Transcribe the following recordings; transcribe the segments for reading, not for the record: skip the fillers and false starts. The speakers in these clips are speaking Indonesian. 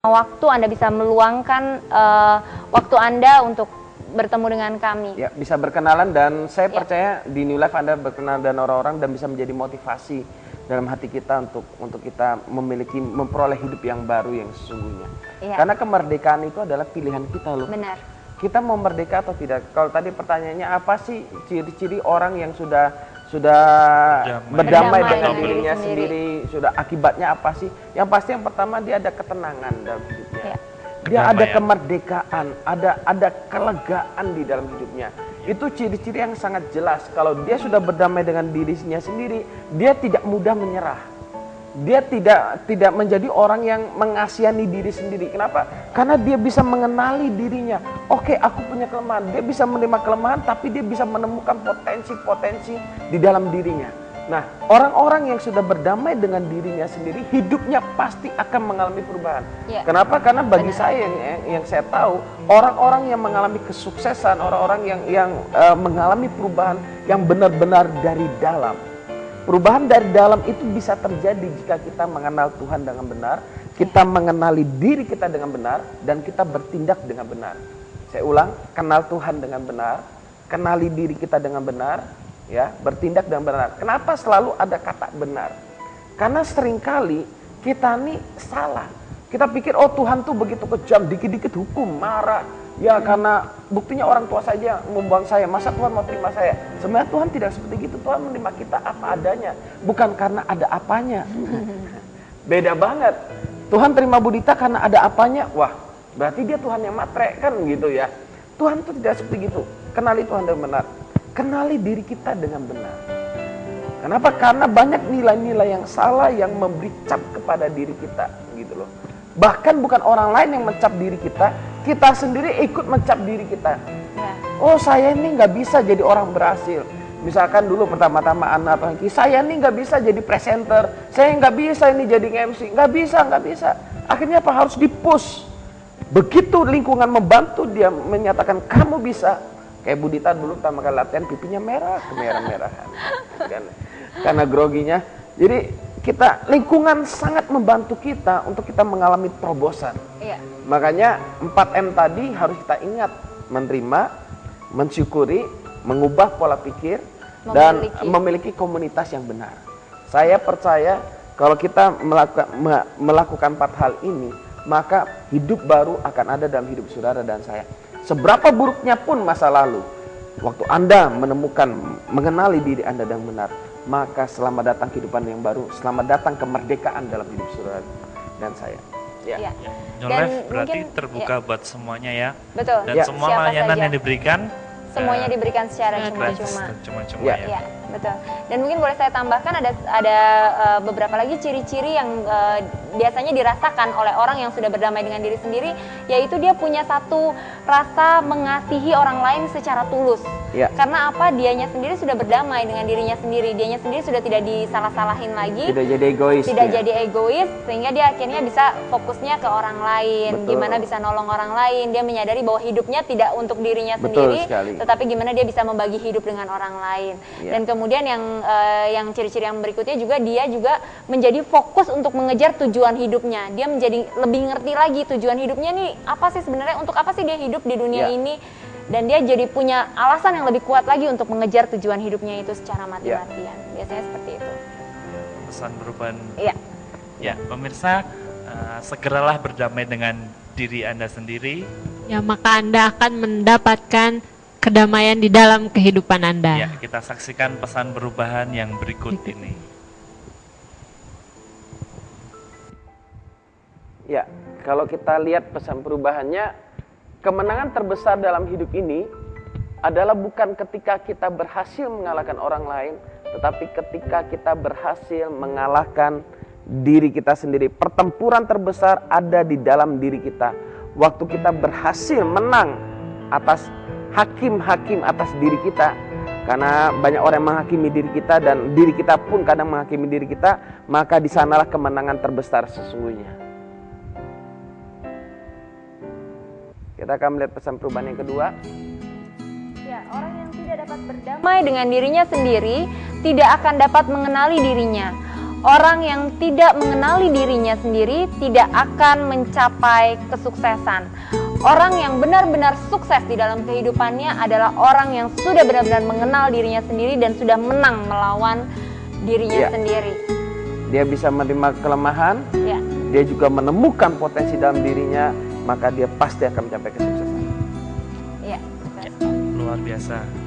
waktu Anda bisa meluangkan waktu Anda untuk bertemu dengan kami. Ya, bisa berkenalan dan saya percaya di New Life Anda berkenalan dengan orang-orang dan bisa menjadi motivasi dalam hati kita untuk kita memperoleh hidup yang baru yang sesungguhnya. Karena kemerdekaan itu adalah pilihan kita loh. Benar. Kita mau merdeka atau tidak? Kalau tadi pertanyaannya apa sih ciri-ciri orang yang sudah berdamai dengan dirinya sendiri, sudah akibatnya apa sih? Yang pasti yang pertama dia ada ketenangan dalam hidupnya. Dia ada kemerdekaan, ada kelegaan di dalam hidupnya. Itu ciri-ciri yang sangat jelas. Kalau dia sudah berdamai dengan dirinya sendiri, dia tidak mudah menyerah. Dia tidak menjadi orang yang mengasihani diri sendiri. Kenapa? Karena dia bisa mengenali dirinya. Oke, aku punya kelemahan. Dia bisa menerima kelemahan, tapi dia bisa menemukan potensi-potensi di dalam dirinya. Nah, orang-orang yang sudah berdamai dengan dirinya sendiri, hidupnya pasti akan mengalami perubahan. Kenapa? Karena bagi saya yang saya tahu, orang-orang yang mengalami kesuksesan, orang-orang yang mengalami perubahan yang benar-benar dari dalam. Perubahan dari dalam itu bisa terjadi jika kita mengenal Tuhan dengan benar, kita mengenali diri kita dengan benar, dan kita bertindak dengan benar. Saya ulang, kenal Tuhan dengan benar, kenali diri kita dengan benar, ya, bertindak dengan benar. Kenapa selalu ada kata benar? Karena seringkali kita nih salah. Kita pikir, oh Tuhan tuh begitu kejam, dikit-dikit hukum, marah. Ya karena buktinya orang tua saja membuang saya, masa Tuhan mau terima saya? Sebenarnya Tuhan tidak seperti itu, Tuhan menerima kita apa adanya, bukan karena ada apanya. Beda banget. Tuhan terima Budita karena ada apanya, wah berarti dia Tuhan yang matre kan gitu ya. Tuhan itu tidak seperti itu. Kenali Tuhan dengan benar, kenali diri kita dengan benar. Kenapa? Karena banyak nilai-nilai yang salah yang memberi cap kepada diri kita gitu loh. Bahkan bukan orang lain yang mencap diri kita sendiri ikut mencap diri kita. Oh saya ini nggak bisa jadi orang berhasil. Misalkan dulu pertama-tama Ana atau Hengki, saya ini nggak bisa jadi presenter, saya nggak bisa ini jadi MC, nggak bisa. Akhirnya apa? Harus dipush. Begitu lingkungan membantu dia menyatakan kamu bisa. Kayak Budita dulu pertama kali latihan pipinya merah, kemerah-merahan. Karena groginya. Jadi lingkungan sangat membantu kita untuk kita mengalami terobosan. Makanya 4M tadi harus kita ingat, menerima, mensyukuri, mengubah pola pikir, dan memiliki komunitas yang benar. Saya percaya kalau kita melakukan 4 hal ini, maka hidup baru akan ada dalam hidup saudara dan saya. Seberapa buruknya pun masa lalu, waktu Anda mengenali diri Anda dengan benar, maka selamat datang kehidupan yang baru, selamat datang kemerdekaan dalam hidup saudara dan saya. New Life berarti terbuka buat semuanya ya. Betul. Dan semua layanan yang diberikan semuanya diberikan secara cuma-cuma. Ya. Betul. Dan mungkin boleh saya tambahkan ada beberapa lagi ciri-ciri yang biasanya dirasakan oleh orang yang sudah berdamai dengan diri sendiri, yaitu dia punya satu rasa mengasihi orang lain secara tulus. Karena apa? Dianya sendiri sudah berdamai dengan dirinya sendiri. Dianya sendiri sudah tidak disalah-salahin lagi. Tidak jadi egois. Jadi egois, sehingga dia akhirnya bisa fokusnya ke orang lain. Gimana bisa nolong orang lain. Dia menyadari bahwa hidupnya tidak untuk dirinya sendiri, tetapi gimana dia bisa membagi hidup dengan orang lain. Dan kemudian yang ciri-ciri yang berikutnya juga, dia juga menjadi fokus untuk mengejar tujuan hidupnya. Dia menjadi lebih ngerti lagi tujuan hidupnya nih apa sih sebenarnya, untuk apa sih dia hidup di dunia ini. Dan dia jadi punya alasan yang lebih kuat lagi untuk mengejar tujuan hidupnya itu secara mati-matian. Biasanya seperti itu. Pesan perubahan. Ya, pemirsa, segeralah berdamai dengan diri Anda sendiri. Ya, maka Anda akan mendapatkan kedamaian di dalam kehidupan Anda. Ya, kita saksikan pesan perubahan yang berikut ini. Ya, kalau kita lihat pesan perubahannya, kemenangan terbesar dalam hidup ini adalah bukan ketika kita berhasil mengalahkan orang lain, tetapi ketika kita berhasil mengalahkan diri kita sendiri. Pertempuran terbesar ada di dalam diri kita. Waktu kita berhasil menang atas hakim-hakim atas diri kita, karena banyak orang yang menghakimi diri kita dan diri kita pun kadang menghakimi diri kita, maka di sanalah kemenangan terbesar sesungguhnya. Kita akan melihat pesan perubahan yang kedua. Ya, orang yang tidak dapat berdamai dengan dirinya sendiri tidak akan dapat mengenali dirinya. Orang yang tidak mengenali dirinya sendiri tidak akan mencapai kesuksesan. Orang yang benar-benar sukses di dalam kehidupannya adalah orang yang sudah benar-benar mengenal dirinya sendiri dan sudah menang melawan dirinya sendiri. Dia bisa menerima kelemahan, dia juga menemukan potensi dalam dirinya, maka dia pasti akan mencapai kesuksesan. Luar biasa.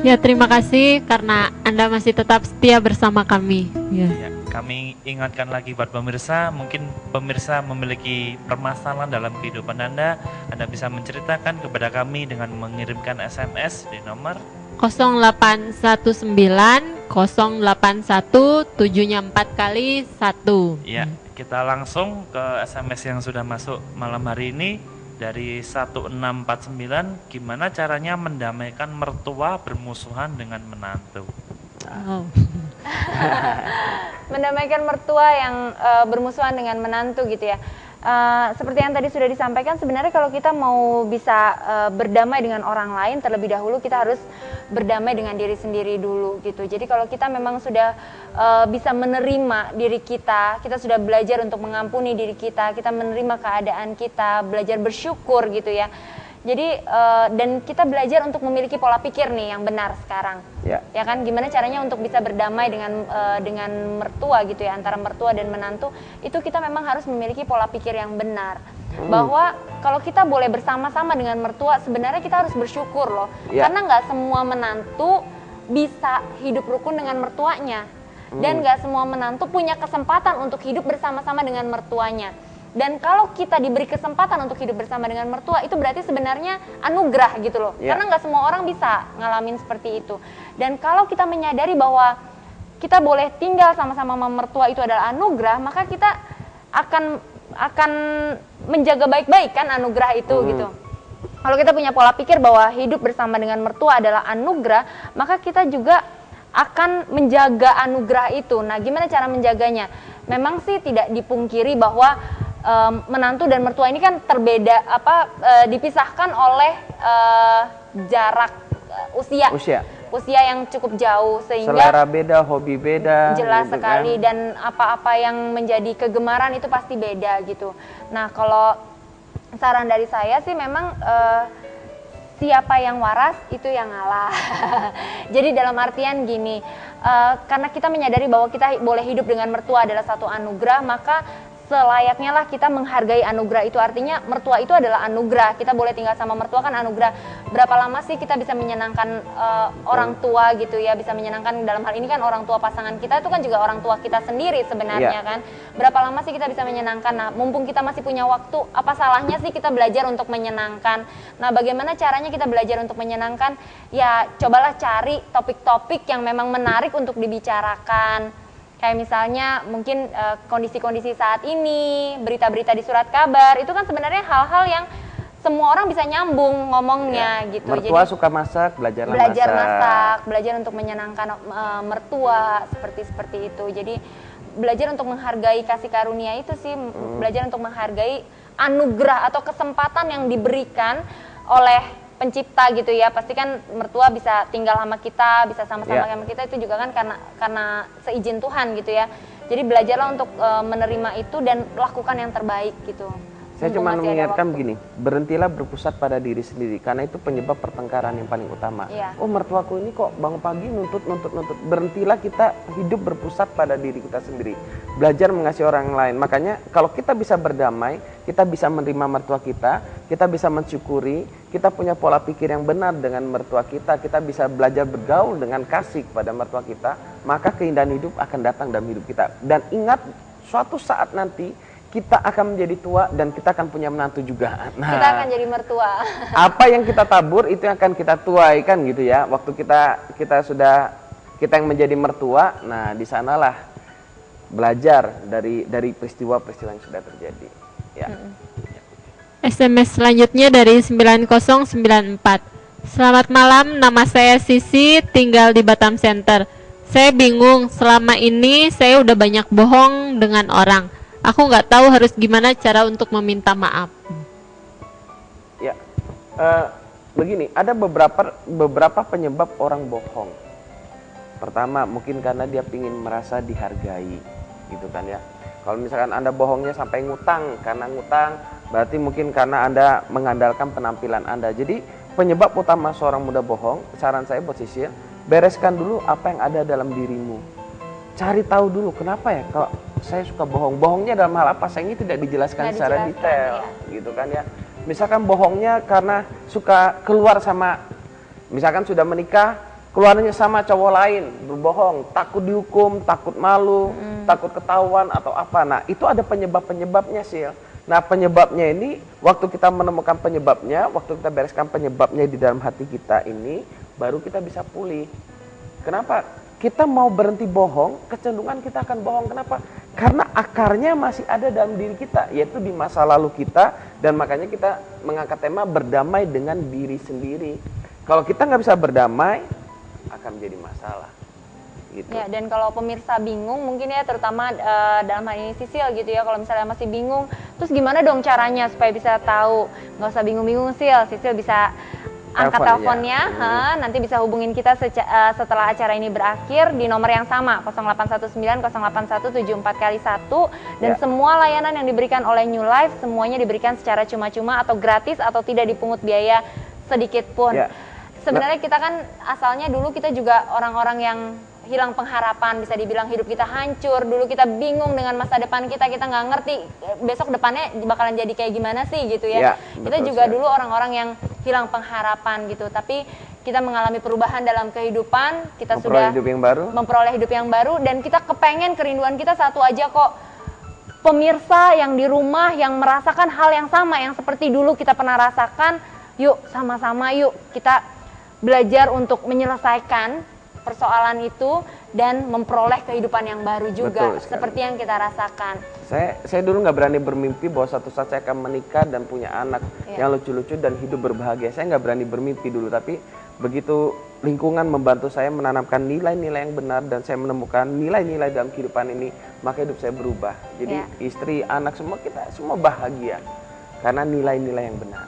Ya, terima kasih karena Anda masih tetap setia bersama kami. Ya, kami ingatkan lagi buat pemirsa, mungkin pemirsa memiliki permasalahan dalam kehidupan Anda bisa menceritakan kepada kami dengan mengirimkan SMS di nomor 0819 081 7-nya 4 kali 1. Ya, kita langsung ke SMS yang sudah masuk malam hari ini. Dari 1649, gimana caranya mendamaikan mertua bermusuhan dengan menantu? Mendamaikan mertua yang bermusuhan dengan menantu gitu ya. Seperti yang tadi sudah disampaikan, sebenarnya kalau kita mau bisa berdamai dengan orang lain, terlebih dahulu kita harus berdamai dengan diri sendiri dulu gitu. Jadi kalau kita memang sudah bisa menerima diri kita sudah belajar untuk mengampuni diri kita menerima keadaan kita, belajar bersyukur gitu ya. Jadi dan kita belajar untuk memiliki pola pikir nih yang benar sekarang, ya kan? Gimana caranya untuk bisa berdamai dengan mertua gitu ya, antara mertua dan menantu, itu kita memang harus memiliki pola pikir yang benar. Bahwa kalau kita boleh bersama-sama dengan mertua, sebenarnya kita harus bersyukur loh, karena nggak semua menantu bisa hidup rukun dengan mertuanya, dan nggak semua menantu punya kesempatan untuk hidup bersama-sama dengan mertuanya. Dan kalau kita diberi kesempatan untuk hidup bersama dengan mertua, itu berarti sebenarnya anugerah gitu loh. Karena nggak semua orang bisa ngalamin seperti itu. Dan kalau kita menyadari bahwa kita boleh tinggal sama-sama mertua itu adalah anugerah, maka kita akan menjaga baik-baik kan anugerah itu gitu. Kalau kita punya pola pikir bahwa hidup bersama dengan mertua adalah anugerah, maka kita juga akan menjaga anugerah itu. Nah, gimana cara menjaganya? Memang sih tidak dipungkiri bahwa menantu dan mertua ini kan dipisahkan oleh jarak usia yang cukup jauh, sehingga selera beda, hobi beda, jelas gitu sekali kan. Dan apa-apa yang menjadi kegemaran itu pasti beda gitu. Nah, kalau saran dari saya sih memang siapa yang waras itu yang ngalah. Jadi dalam artian gini, karena kita menyadari bahwa kita boleh hidup dengan mertua adalah satu anugerah, maka selayaknya lah kita menghargai anugerah itu. Artinya mertua itu adalah anugerah. Kita boleh tinggal sama mertua kan anugerah. Berapa lama sih kita bisa menyenangkan orang tua gitu ya, bisa menyenangkan dalam hal ini kan orang tua pasangan kita itu kan juga orang tua kita sendiri sebenarnya kan. Berapa lama sih kita bisa menyenangkan? Nah, mumpung kita masih punya waktu, apa salahnya sih kita belajar untuk menyenangkan? Nah, bagaimana caranya kita belajar untuk menyenangkan? Ya, cobalah cari topik-topik yang memang menarik untuk dibicarakan. Kayak misalnya mungkin kondisi-kondisi saat ini, berita-berita di surat kabar, itu kan sebenarnya hal-hal yang semua orang bisa nyambung ngomongnya gitu. Mertua jadi, suka masak, belajar masak, belajar untuk menyenangkan mertua, seperti itu. Jadi belajar untuk menghargai kasih karunia itu sih, belajar untuk menghargai anugerah atau kesempatan yang diberikan oleh pencipta gitu ya. Pasti kan mertua bisa tinggal sama kita, bisa sama-sama sama kita, itu juga kan karena seizin Tuhan gitu ya. Jadi belajarlah untuk menerima itu dan lakukan yang terbaik gitu. Saya cuma mengingatkan begini, berhentilah berpusat pada diri sendiri, karena itu penyebab pertengkaran yang paling utama. Oh, mertuaku ini kok bangun pagi nuntut. Berhentilah kita hidup berpusat pada diri kita sendiri. Belajar mengasihi orang lain. Makanya kalau kita bisa berdamai, kita bisa menerima mertua kita bisa mensyukuri, kita punya pola pikir yang benar dengan mertua kita bisa belajar bergaul dengan kasih kepada mertua kita, maka keindahan hidup akan datang dalam hidup kita. Dan ingat, suatu saat nanti kita akan menjadi tua dan kita akan punya menantu juga. Nah, kita akan jadi mertua. Apa yang kita tabur itu yang akan kita tuai kan gitu ya. Waktu kita yang menjadi mertua, nah di sanalah belajar dari peristiwa-peristiwa yang sudah terjadi. Ya. SMS selanjutnya dari 9094. Selamat malam, nama saya Sisi, tinggal di Batam Center. Saya bingung, selama ini saya udah banyak bohong dengan orang. Aku nggak tahu harus gimana cara untuk meminta maaf. Ya, begini, ada beberapa penyebab orang bohong. Pertama, mungkin karena dia ingin merasa dihargai, gitu kan ya. Kalau misalkan Anda bohongnya sampai ngutang, karena ngutang berarti mungkin karena Anda mengandalkan penampilan Anda. Jadi penyebab utama seorang muda bohong, saran saya buat Sisil, bereskan dulu apa yang ada dalam dirimu. Cari tahu dulu kenapa ya kalau saya suka bohong. Bohongnya dalam hal apa? Saya ini tidak dijelaskan secara detail, gitu kan ya. Misalkan bohongnya karena suka keluar sama, misalkan sudah menikah, keluarnya sama cowok lain, berbohong, takut dihukum, takut malu, takut ketahuan atau apa. Nah, itu ada penyebab-penyebabnya, Sil. Nah, penyebabnya ini, waktu kita menemukan penyebabnya, waktu kita bereskan penyebabnya di dalam hati kita ini, baru kita bisa pulih. Kenapa? Kita mau berhenti bohong, kecenderungan kita akan bohong. Kenapa? Karena akarnya masih ada dalam diri kita, yaitu di masa lalu kita, dan makanya kita mengangkat tema berdamai dengan diri sendiri. Kalau kita nggak bisa berdamai, akan menjadi masalah. Gitu. Ya, dan kalau pemirsa bingung mungkin ya, terutama dalam hal ini Sisil gitu ya, kalau misalnya masih bingung, terus gimana dong caranya supaya bisa tahu? Nggak usah bingung-bingung, Sisil bisa angkat teleponnya, nanti bisa hubungin kita setelah acara ini berakhir di nomor yang sama 0819 081 74 kali 1, dan semua layanan yang diberikan oleh New Life semuanya diberikan secara cuma-cuma atau gratis atau tidak dipungut biaya sedikit pun. Sebenarnya kita kan asalnya dulu kita juga orang-orang yang hilang pengharapan, bisa dibilang hidup kita hancur, dulu kita bingung dengan masa depan kita nggak ngerti besok depannya bakalan jadi kayak gimana sih gitu ya. Kita juga dulu orang-orang yang hilang pengharapan gitu, tapi kita mengalami perubahan dalam kehidupan, kita sudah memperoleh hidup yang baru, dan kita kepengen kerinduan kita satu aja kok. Pemirsa yang di rumah yang merasakan hal yang sama yang seperti dulu kita pernah rasakan, yuk sama-sama yuk kita belajar untuk menyelesaikan persoalan itu dan memperoleh kehidupan yang baru juga, seperti yang kita rasakan. Saya dulu nggak berani bermimpi bahwa suatu saat saya akan menikah dan punya anak yang lucu-lucu dan hidup berbahagia. Saya nggak berani bermimpi dulu, tapi begitu lingkungan membantu saya menanamkan nilai-nilai yang benar dan saya menemukan nilai-nilai dalam kehidupan ini, maka hidup saya berubah. Jadi istri, anak, semua kita semua bahagia karena nilai-nilai yang benar.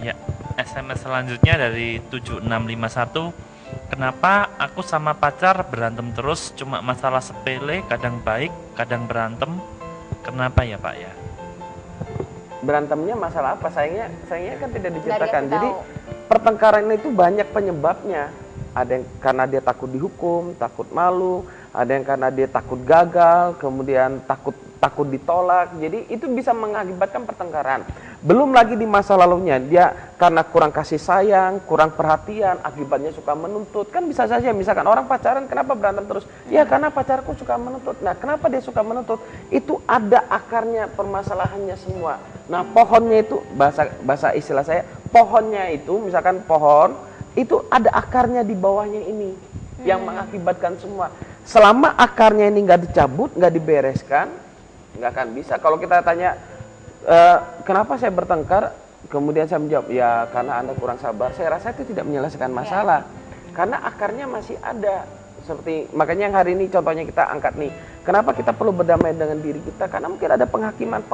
Iya. SMS selanjutnya dari 7651. Kenapa aku sama pacar berantem terus, cuma masalah sepele, kadang baik, kadang berantem? Kenapa ya Pak ya? Berantemnya masalah apa? Sayangnya kan tidak diceritakan. Jadi pertengkaran itu banyak penyebabnya. Ada yang karena dia takut dihukum, takut malu, ada yang karena dia takut gagal, kemudian takut ditolak. Jadi itu bisa mengakibatkan pertengkaran. Belum lagi di masa lalunya dia karena kurang kasih sayang, kurang perhatian, akibatnya suka menuntut. Kan bisa saja misalkan orang pacaran kenapa berantem terus? Ya karena pacarku suka menuntut. Nah, kenapa dia suka menuntut? Itu ada akarnya permasalahannya semua. Nah, pohonnya itu bahasa istilah saya, pohonnya itu misalkan pohon itu ada akarnya di bawahnya ini yang mengakibatkan semua. Selama akarnya ini nggak dicabut, nggak dibereskan, nggak akan bisa. Kalau kita tanya kenapa saya bertengkar, kemudian saya menjawab, ya karena Anda kurang sabar. Saya rasa itu tidak menyelesaikan masalah, karena akarnya masih ada. Seperti makanya yang hari ini contohnya kita angkat nih, kenapa kita perlu berdamai dengan diri kita? Karena mungkin ada penghakiman,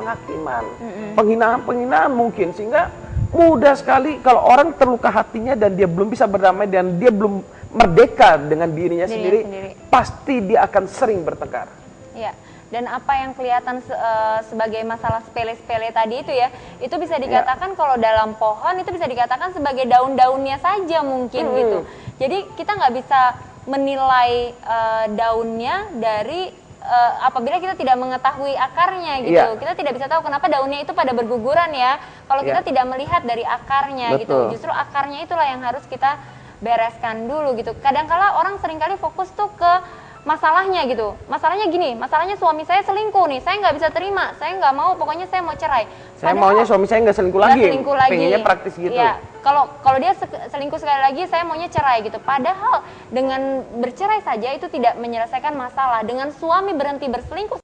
penghinaan mungkin, sehingga mudah sekali kalau orang terluka hatinya dan dia belum bisa berdamai dan dia belum merdeka dengan dirinya sendiri, pasti dia akan sering bertengkar. Iya. Dan apa yang kelihatan sebagai masalah sepele-sepele tadi itu ya, itu bisa dikatakan kalau dalam pohon itu bisa dikatakan sebagai daun-daunnya saja mungkin gitu. Jadi kita nggak bisa menilai daunnya dari apabila kita tidak mengetahui akarnya gitu. Kita tidak bisa tahu kenapa daunnya itu pada berguguran ya, kalau kita tidak melihat dari akarnya gitu. Justru akarnya itulah yang harus kita bereskan dulu gitu. Kadang-kala orang seringkali fokus tuh ke masalahnya gitu. Masalahnya gini, masalahnya suami saya selingkuh nih, saya nggak bisa terima, saya nggak mau, pokoknya saya mau cerai. Saya maunya suami saya nggak selingkuh lagi. Pengennya praktis gitu. Ya, kalau dia selingkuh sekali lagi, saya maunya cerai gitu. Padahal dengan bercerai saja itu tidak menyelesaikan masalah. Dengan suami berhenti berselingkuh